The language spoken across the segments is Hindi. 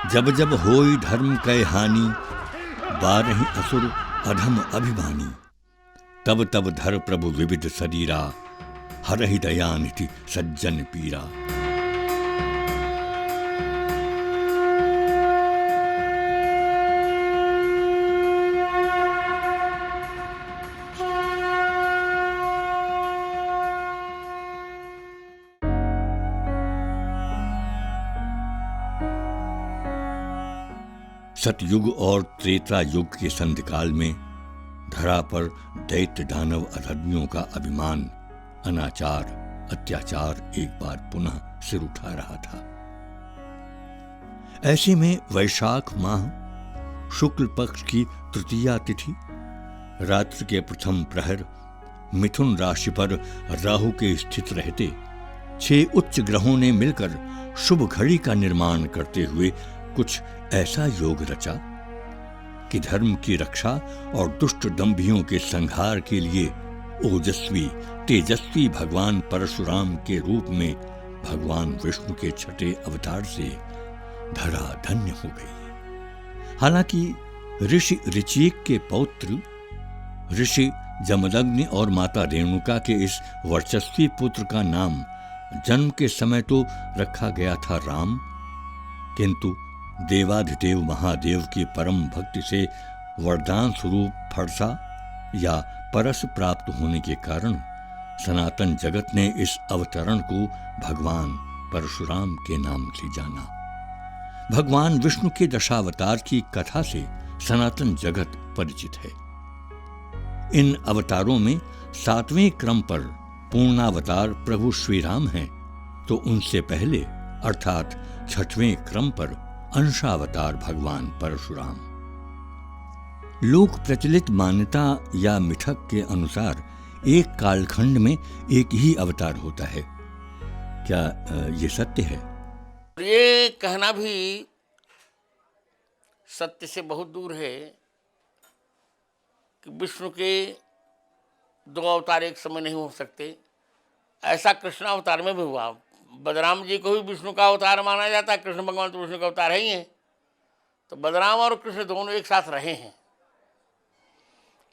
जब जब होई धर्म कै हानि, बारहि असुर अधम अभिमानी। तब तब धर प्रभु विविध शरीरा, हरहि दया निधि सज्जन पीरा। सतयुग और त्रेता युग के संधिकाल में धरा पर दैत्य दानव अधर्मियों का अभिमान, अनाचार, अत्याचार एक बार पुनः सिर उठा रहा था। ऐसे में वैशाख माह शुक्ल पक्ष की तृतीया तिथि, रात्रि के प्रथम प्रहर, मिथुन राशि पर राहु के स्थित रहते 6 उच्च ग्रहों ने मिलकर शुभ घड़ी का निर्माण करते हुए कुछ ऐसा योग रचा कि धर्म की रक्षा और दुष्ट दंभियों के संहार के लिए ओजस्वी तेजस्वी भगवान परशुराम के रूप में भगवान विष्णु के छठे अवतार से धरा धन्य हो गई। हालांकि ऋषि ऋचिक के पौत्र ऋषि जमदग्नि और माता रेणुका के इस वर्चस्वी पुत्र का नाम जन्म के समय तो रखा गया था राम, किंतु देवाधिदेव महादेव की परम भक्ति से वरदान स्वरूप फरसा या परस प्राप्त होने के कारण सनातन जगत ने इस अवतरण को भगवान परशुराम के नाम से जाना। भगवान विष्णु के दशावतार की कथा से सनातन जगत परिचित है। इन अवतारों में 7वें क्रम पर पूर्णावतार प्रभु श्री राम हैं, तो उनसे पहले अर्थात 6वें क्रम पर अंशावतार भगवान परशुराम। लोक प्रचलित मान्यता या मिथक के अनुसार एक कालखंड में एक ही अवतार होता है। क्या ये सत्य है? ये कहना भी सत्य से बहुत दूर है कि विष्णु के 2 अवतार एक समय नहीं हो सकते। ऐसा कृष्ण अवतार में भी हुआ। बलराम जी को भी विष्णु का अवतार माना जाता है। कृष्ण भगवान तो विष्णु का अवतार है ही है, तो बलराम और कृष्ण दोनों एक साथ रहे हैं।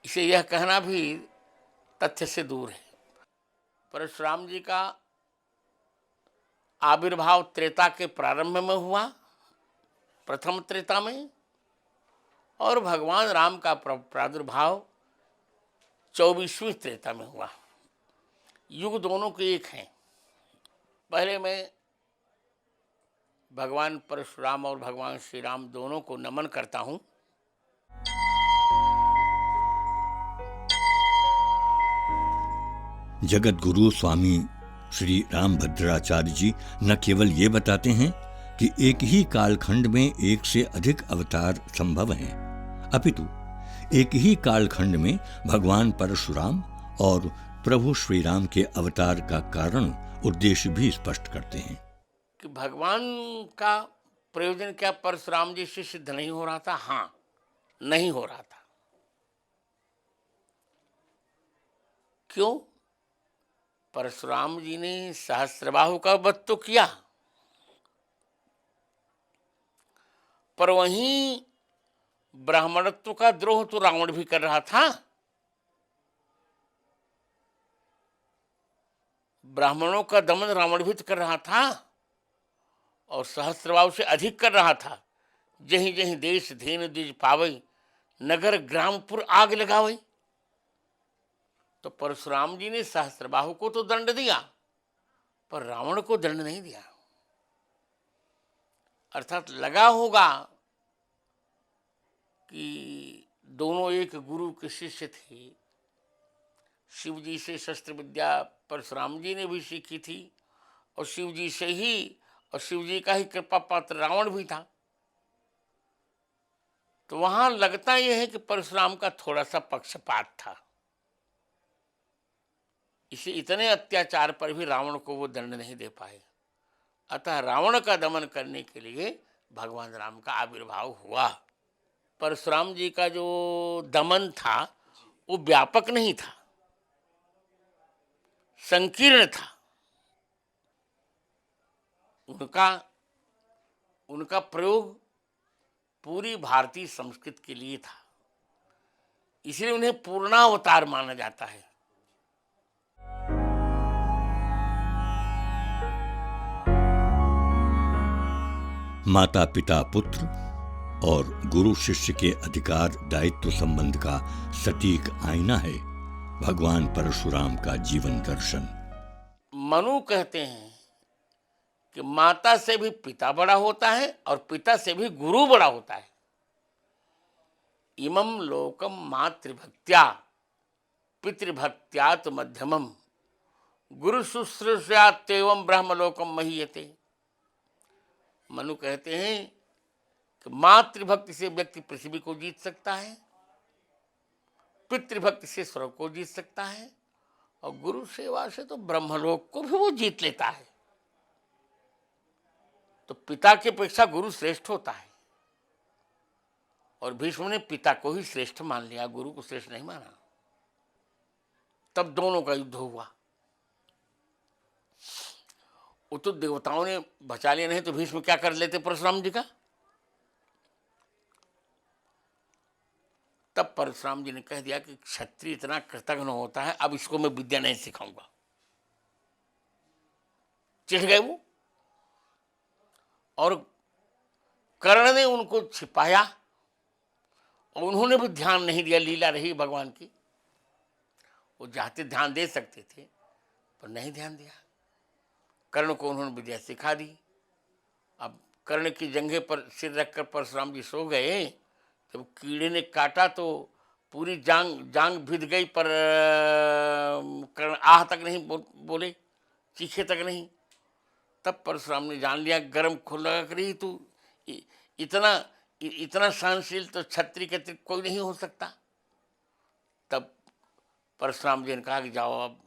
इसे यह कहना भी तथ्य से दूर है। परशुराम जी का आविर्भाव त्रेता के प्रारंभ में हुआ, प्रथम त्रेता में, और भगवान राम का प्रादुर्भाव 24वीं त्रेता में हुआ। युग दोनों के एक हैं। पहले मैं भगवान परशुराम और भगवान श्री राम दोनों को नमन करता हूं। जगत गुरु स्वामी श्री रामभद्राचार्य जी न केवल ये बताते हैं कि एक ही कालखंड में एक से अधिक अवतार संभव हैं, अपितु एक ही कालखंड में भगवान परशुराम और प्रभु श्री राम के अवतार का कारण उद्देश्य भी स्पष्ट करते हैं कि भगवान का प्रयोजन क्या परशुराम जी से सिद्ध नहीं हो रहा था? हाँ, नहीं हो रहा था। क्यों? परशुराम जी ने सहस्त्रबाहु का वध तो किया, पर वहीं ब्राह्मणत्व का द्रोह तो रावण भी कर रहा था। ब्राह्मणों का दमन रावण भी कर रहा था और सहस्त्रबाहु से अधिक कर रहा था। जहीं जहीं देश धीन द्विज पावे, नगर ग्रामपुर आग लगावे। तो परशुराम जी ने सहस्त्रबाहु को तो दंड दिया, पर रावण को दंड नहीं दिया। अर्थात लगा होगा कि दोनों एक गुरु के शिष्य थे। शिव जी से शस्त्र विद्या परशुराम जी ने भी सीखी थी, और शिव जी से ही और शिव जी का ही कृपा पात्र रावण भी था। तो वहां लगता यह है कि परशुराम का थोड़ा सा पक्षपात था। इसे इतने अत्याचार पर भी रावण को वो दंड नहीं दे पाए। अतः रावण का दमन करने के लिए भगवान राम का आविर्भाव हुआ। परशुराम जी का जो दमन था वो व्यापक नहीं था, संकीर्ण था। उनका प्रयोग पूरी भारतीय संस्कृति के लिए था, इसलिए उन्हें पूर्णावतार माना जाता है। माता पिता पुत्र और गुरु शिष्य के अधिकार दायित्व संबंध का सटीक आईना है भगवान परशुराम का जीवन दर्शन। मनु कहते हैं कि माता से भी पिता बड़ा होता है और पिता से भी गुरु बड़ा होता है। इमं लोकम मातृभक्त्या पितृभक्त्यात् मध्यमम गुरु शुश्रूषयात् एवं ब्रह्मलोकम महीयते। मनु कहते हैं कि मातृभक्ति से व्यक्ति पृथ्वी को जीत सकता है, पितृभक्ति से स्वर्ग को जीत सकता है और गुरु सेवा से तो ब्रह्मलोक को भी वो जीत लेता है। तो पिता की अपेक्षा गुरु श्रेष्ठ होता है और भीष्म ने पिता को ही श्रेष्ठ मान लिया, गुरु को श्रेष्ठ नहीं माना। तब दोनों का युद्ध हुआ। वो तो देवताओं ने बचा लिया, नहीं तो भीष्म क्या कर लेते परशुराम जी का। तब परशुराम जी ने कह दिया कि क्षत्रिय इतना कृतघ्न होता है, अब इसको मैं विद्या नहीं सिखाऊंगा। चिढ़ गए वो और कर्ण ने उनको छिपाया और उन्होंने भी ध्यान नहीं दिया, लीला रही भगवान की। वो चाहते ध्यान दे सकते थे पर नहीं ध्यान दिया। कर्ण को उन्होंने विद्या सिखा दी। अब कर्ण की जंघे पर सिर रखकर परशुराम जी सो गए। जब कीड़े ने काटा तो पूरी जांग भिद गई, पर कर्ण आह तक नहीं बोले, चीखे तक नहीं। तब परशुराम ने जान लिया गर्म खून लगा कर ही तू इतना सहनशील तो क्षत्रिय के अतिरिक्त कोई नहीं हो सकता। तब परशुराम जी ने कहा कि जाओ, अब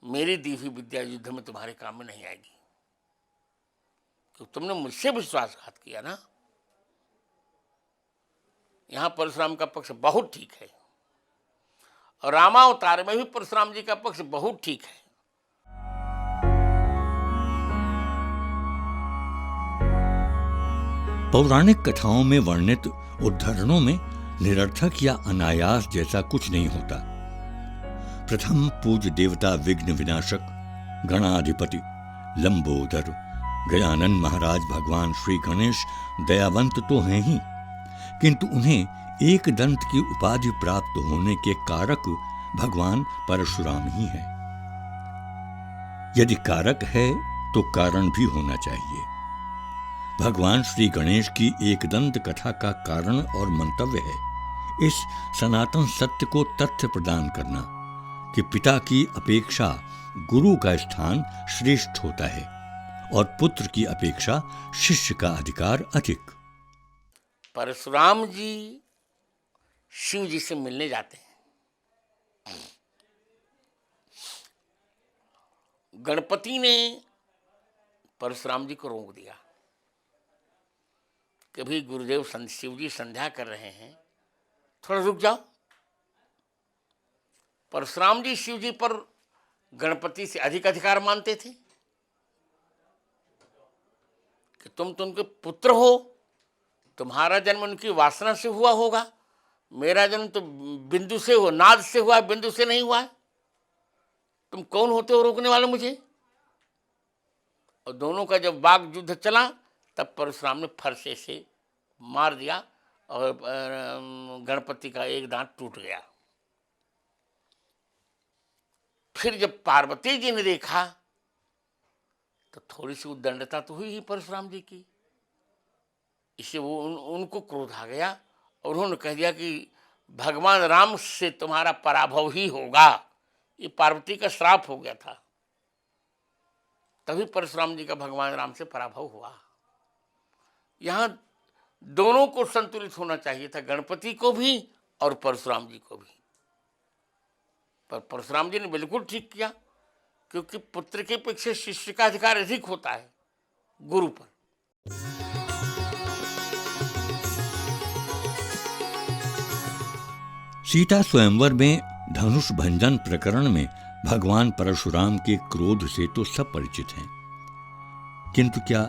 मेरी दी हुई विद्या युद्ध में तुम्हारे काम में नहीं आएगी, क्योंकि तुमने मुझसे विश्वासघात किया ना। यहां परशुराम का पक्ष बहुत ठीक है और रामावतार में भी परशुराम जी का पक्ष बहुत ठीक है। पौराणिक कथाओं में वर्णित उद्धरणों में निरर्थक या अनायास जैसा कुछ नहीं होता। प्रथम पूज्य देवता विघ्न विनाशक गणाधिपति लंबोदर गजानन महाराज भगवान श्री गणेश दयावंत तो हैं ही, किंतु उन्हें एक दंत की उपाधि प्राप्त होने के कारक भगवान परशुराम ही है। यदि कारक है तो कारण भी होना चाहिए। भगवान श्री गणेश की एकदंत कथा का कारण और मंतव्य है इस सनातन सत्य को तथ्य प्रदान करना कि पिता की अपेक्षा गुरु का स्थान श्रेष्ठ होता है और पुत्र की अपेक्षा शिष्य का अधिकार अधिक। परशुराम जी शिव जी से मिलने जाते हैं। गणपति ने परशुराम जी को रोक दिया, कभी गुरुदेव शिव जी संध्या कर रहे हैं, थोड़ा रुक जाओ। परशुराम जी शिव जी पर गणपति से अधिक अधिकार मानते थे कि तुम तो उनके पुत्र हो, तुम्हारा जन्म उनकी वासना से हुआ होगा, मेरा जन्म तो बिंदु से हो, नाद से हुआ, बिंदु से नहीं हुआ। तुम कौन होते हो रोकने वाले मुझे। और दोनों का जब वाक युद्ध चला तब परशुराम ने फरसे से मार दिया और गणपति का एक दांत टूट गया। फिर जब पार्वती जी ने देखा तो थोड़ी सी उद्दंडता तो हुई ही परशुराम जी की। इससे वो उनको क्रोध आ गया और उन्होंने कह दिया कि भगवान राम से तुम्हारा पराभव ही होगा। ये पार्वती का श्राप हो गया था, तभी परशुराम जी का भगवान राम से पराभव हुआ। यहाँ दोनों को संतुलित होना चाहिए था, गणपति को भी और परशुराम जी को भी। पर परशुराम जी ने बिल्कुल ठीक किया, क्योंकि पुत्र के अपेक्षा शिष्य का अधिकार अधिक होता है गुरु पर। सीता स्वयंवर में धनुष भंजन प्रकरण में भगवान परशुराम के क्रोध से तो सब परिचित हैं, किंतु क्या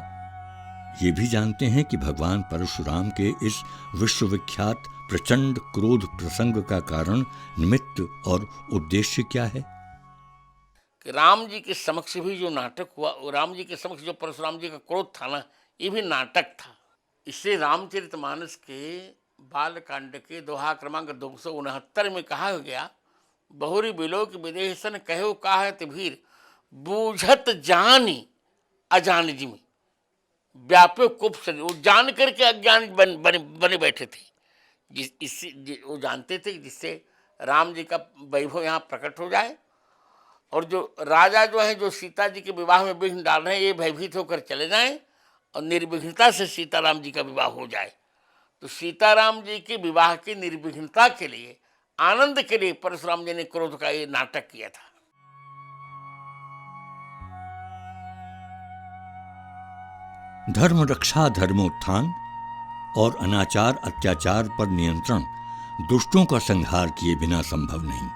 ये भी जानते हैं कि भगवान परशुराम के इस विश्वविख्यात प्रचंड क्रोध प्रसंग का कारण, निमित्त और उद्देश्य क्या है? कि राम जी के समक्ष भी जो नाटक हुआ, और राम जी के समक्ष जो परशुराम जी का क्रोध था ना, ये भी नाटक था। इससे रामचरितमानस के बालकांड के दोहा क्रमांक 269 में कहा गया, बहुरी बिलोक विदेशन कहो काहत भीर, बूझत जानी अजान जिमी। व्यापक कुप से वो जान करके अज्ञान बने बैठे थे। वो जानते थे जिससे राम जी का वैभव यहाँ प्रकट हो जाए, और जो राजा जो है, जो सीता जी के विवाह में विघ्न डाल रहे हैं, ये भयभीत होकर चले जाएं और निर्विघ्नता से सीताराम जी का विवाह हो जाए। तो सीताराम जी के विवाह की निर्विघ्नता के लिए, आनंद के लिए परशुराम जी ने क्रोध का ये नाटक किया था। धर्म रक्षा, धर्मोत्थान और अनाचार अत्याचार पर नियंत्रण, दुष्टों का संहार किए बिना संभव नहीं।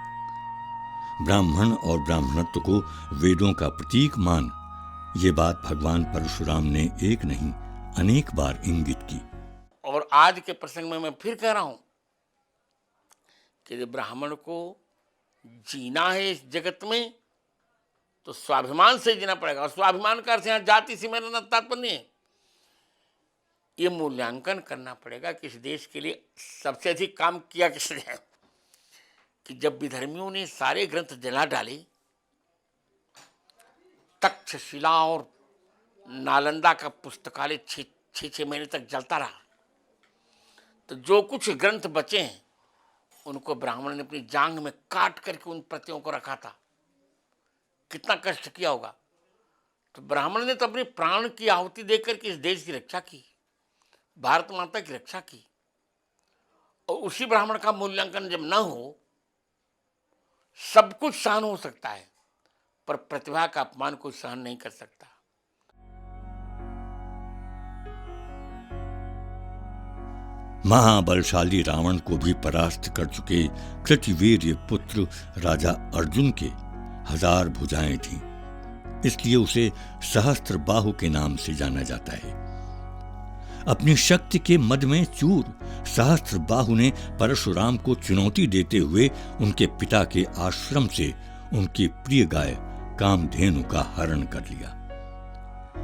ब्राह्मण और ब्राह्मणत्व को वेदों का प्रतीक मान, ये बात भगवान परशुराम ने एक नहीं अनेक बार इंगित की। और आज के प्रसंग में मैं फिर कह रहा हूं कि ब्राह्मण को जीना है इस जगत में तो स्वाभिमान से जीना पड़ेगा। और स्वाभिमान का अर्थ यहाँ जाति से मेरा तात्पर्य नहीं है। ये मूल्यांकन करना पड़ेगा कि इस देश के लिए सबसे अधिक काम किया किसने है। कि जब विधर्मियों ने सारे ग्रंथ जला डाले, तक्षशिला और नालंदा का पुस्तकालय 6 महीने तक जलता रहा, तो जो कुछ ग्रंथ बचे हैं उनको ब्राह्मण ने अपनी जांघ में काट करके उन प्रतियों को रखा था। कितना कष्ट किया होगा। तो ब्राह्मण ने तो अपने प्राण की आहुति देकर के इस देश की रक्षा की, भारत माता की रक्षा की। और उसी ब्राह्मण का मूल्यांकन जब न हो, सब कुछ सहन हो सकता है पर प्रतिभा का अपमान कोई सहन नहीं कर सकता। महाबलशाली रावण को भी परास्त कर चुके कृतवीर्य पुत्र राजा अर्जुन के 1000 भुजाएं थीं, इसलिए उसे सहस्त्र बाहु के नाम से जाना जाता है। अपनी शक्ति के मद में चूर सहस्त्र बाहु ने परशुराम को चुनौती देते हुए उनके पिता के आश्रम से उनकी प्रिय गाय कामधेनु का हरण कर लिया।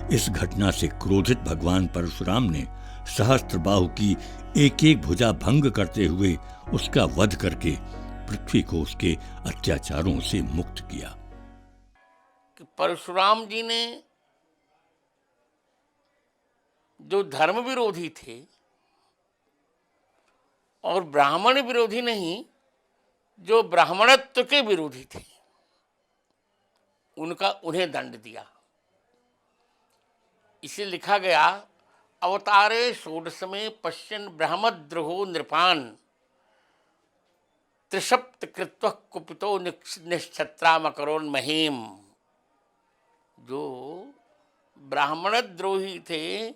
इस घटना से क्रोधित भगवान परशुराम ने सहस्त्र बाहु की एक एक भुजा भंग करते हुए उसका वध करके पृथ्वी को उसके अत्याचारों से मुक्त किया। कि परशुराम जी ने जो धर्म विरोधी थे और ब्राह्मण विरोधी नहीं, जो ब्राह्मणत्व के विरोधी थे, उन्हें दंड दिया। इसे लिखा गया, अवतारे षोडश में पश्यन् ब्रह्मद्रोहो नृपान त्रिसप्त कृत्व कुपितो निश्छत्रामकरोन् महीम। जो ब्राह्मणद्रोही थे,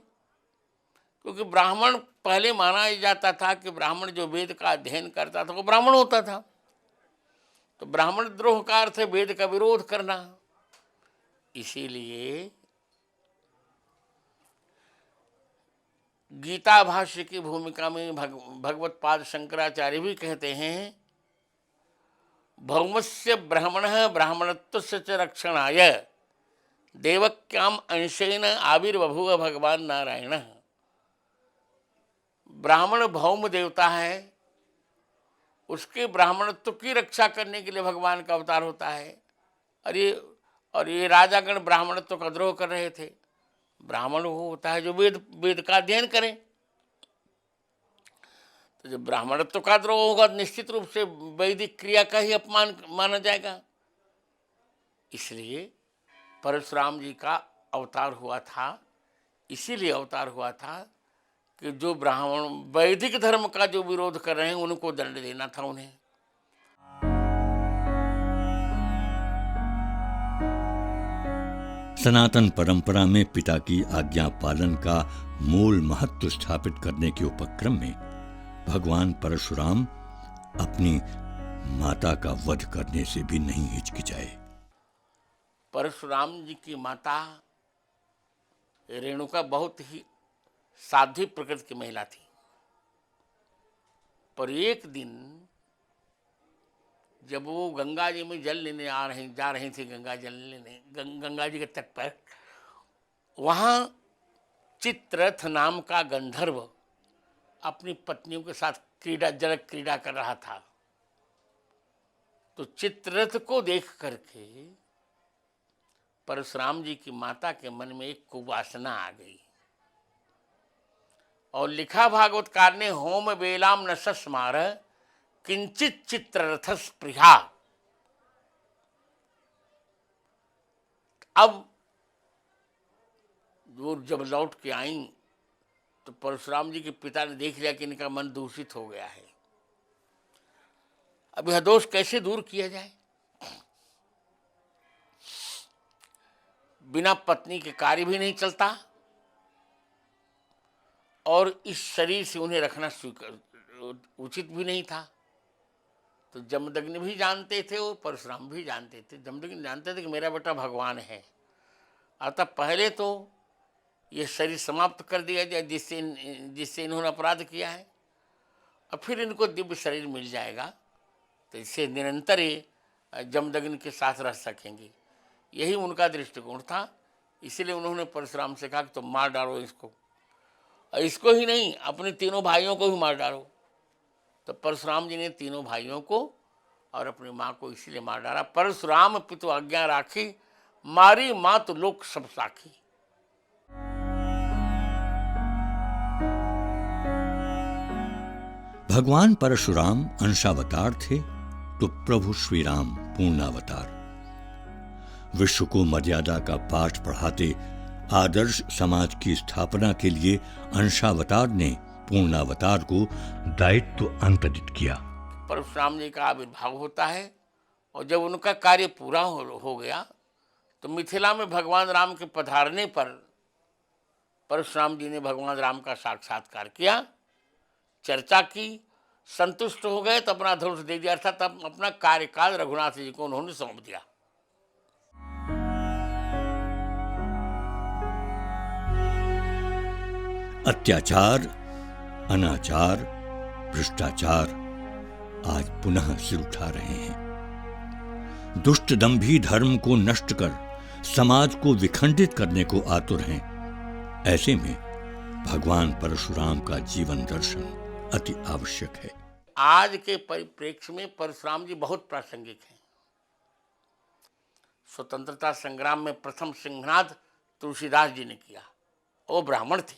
क्योंकि ब्राह्मण पहले माना जाता था कि ब्राह्मण जो वेद का अध्ययन करता था वो ब्राह्मण होता था। तो ब्राह्मण द्रोह का अर्थ है वेद का विरोध करना। इसीलिए गीता भाष्य की भूमिका में भगवत पाद शंकराचार्य भी कहते हैं, भौमस्य ब्राह्मणः ब्राह्मणत्वस्य च रक्षणाय देवक्याम अंशेन आविर्बभूव भगवान नारायण। ब्राह्मण भौम देवता है, उसके ब्राह्मणत्व की रक्षा करने के लिए भगवान का अवतार होता है। और ये राजागण ब्राह्मणत्व का द्रोह कर रहे थे। ब्राह्मण वो होता है जो वेद का अध्ययन करे। तो जब ब्राह्मणत्व का द्रोह होगा निश्चित रूप से वैदिक क्रिया का ही अपमान माना जाएगा। इसलिए परशुराम जी का अवतार हुआ था। इसीलिए अवतार हुआ था कि जो ब्राह्मण वैदिक धर्म का जो विरोध कर रहे हैं उनको दंड देना था उन्हें। सनातन परंपरा में पिता की आज्ञा पालन का मूल महत्व स्थापित करने के उपक्रम में भगवान परशुराम अपनी माता का वध करने से भी नहीं हिचकिचाए। परशुराम जी की माता रेणुका बहुत ही साध्वी प्रकृति की महिला थी। पर एक दिन जब वो गंगा जी में जल लेने जा रही थी, गंगा जी के तट पर, वहाँ चित्ररथ नाम का गंधर्व अपनी पत्नियों के साथ जल क्रीड़ा कर रहा था। तो चित्ररथ को देख करके परशुराम जी की माता के मन में एक कुवासना आ गई और लिखा भागवतकार ने, होम बेलाम न सस्मार किंचित चित्ररथस प्रिया। अब वो जब लौट के आई तो परशुराम जी के पिता ने देख लिया कि इनका मन दूषित हो गया है। अब यह दोष कैसे दूर किया जाए? बिना पत्नी के कार्य भी नहीं चलता और इस शरीर से उन्हें रखना उचित भी नहीं था। तो जमदग्नि भी जानते थे और परशुराम भी जानते थे। जमदग्नि जानते थे कि मेरा बेटा भगवान है, अतः पहले तो ये शरीर समाप्त कर दिया जाए जिससे इन्होंने अपराध किया है, और फिर इनको दिव्य शरीर मिल जाएगा तो इससे निरंतर ये जमदग्नि के साथ रह सकेंगे। यही उनका दृष्टिकोण था। इसलिए उन्होंने परशुराम से कहा कि तुम मार डालो इसको, और इसको ही नहीं अपने तीनों भाइयों को भी मार डालो। तो परशुराम जी ने तीनों भाइयों को और अपनी माँ को इसीलिए मार डाला। परशुराम पितु आज्ञा राखी, मारी मात लोक सब साखी। भगवान परशुराम अंशावतार थे तो प्रभु श्री राम पूर्णावतार। विश्व को मर्यादा का पाठ पढ़ाते आदर्श समाज की स्थापना के लिए अंशावतार ने पूर्णावतार को दायित्व अंतरित किया। परशुराम जी का आविर्भाव होता है और जब उनका कार्य पूरा हो गया तो मिथिला में भगवान राम के पधारने पर परशुराम जी ने भगवान राम का साक्षात्कार किया, चर्चा की, संतुष्ट हो गए तो अपना धनुष दे दिया, अर्थात तब अपना कार्यकाल रघुनाथ जी को उन्होंने सौंप दिया। अत्याचार, अनाचार, भ्रष्टाचार आज पुनः सिर उठा रहे हैं। दुष्ट दंभी धर्म को नष्ट कर समाज को विखंडित करने को आतुर हैं। ऐसे में भगवान परशुराम का जीवन दर्शन अति आवश्यक है। आज के परिप्रेक्ष्य में परशुराम जी बहुत प्रासंगिक हैं। स्वतंत्रता संग्राम में प्रथम सिंहनाद तुलसीदास जी ने किया। वो ब्राह्मण थे,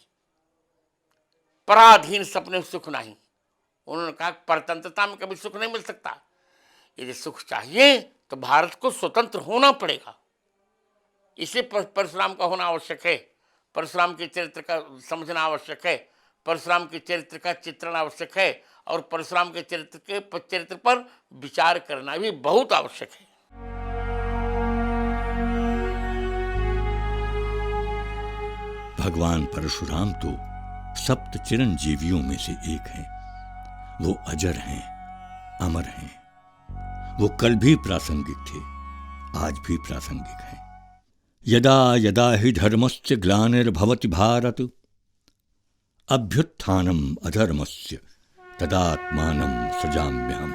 पराधीन सपने सुख नहीं। उन्होंने कहा परतंत्रता में कभी सुख नहीं मिल सकता, यदि सुख चाहिए तो भारत को स्वतंत्र होना पड़ेगा। इसे परशुराम का होना आवश्यक है, परशुराम के चरित्र का समझना आवश्यक है, परशुराम के चरित्र का चित्रण आवश्यक है और परशुराम के चरित्र पर विचार करना भी बहुत आवश्यक है। भगवान परशुराम तो सप्त चिरंजीवियों में से एक हैं। वो अजर हैं, अमर हैं। वो कल भी प्रासंगिक थे, आज भी प्रासंगिक हैं। यदा यदा हि धर्मस्य ग्लानिर्भवति भारत अभ्युत्थानम अधर्मस्य तदात्मानं सृजाम्यहम्।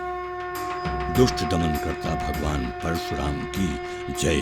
दुष्ट दमन करता भगवान परशुराम की जय।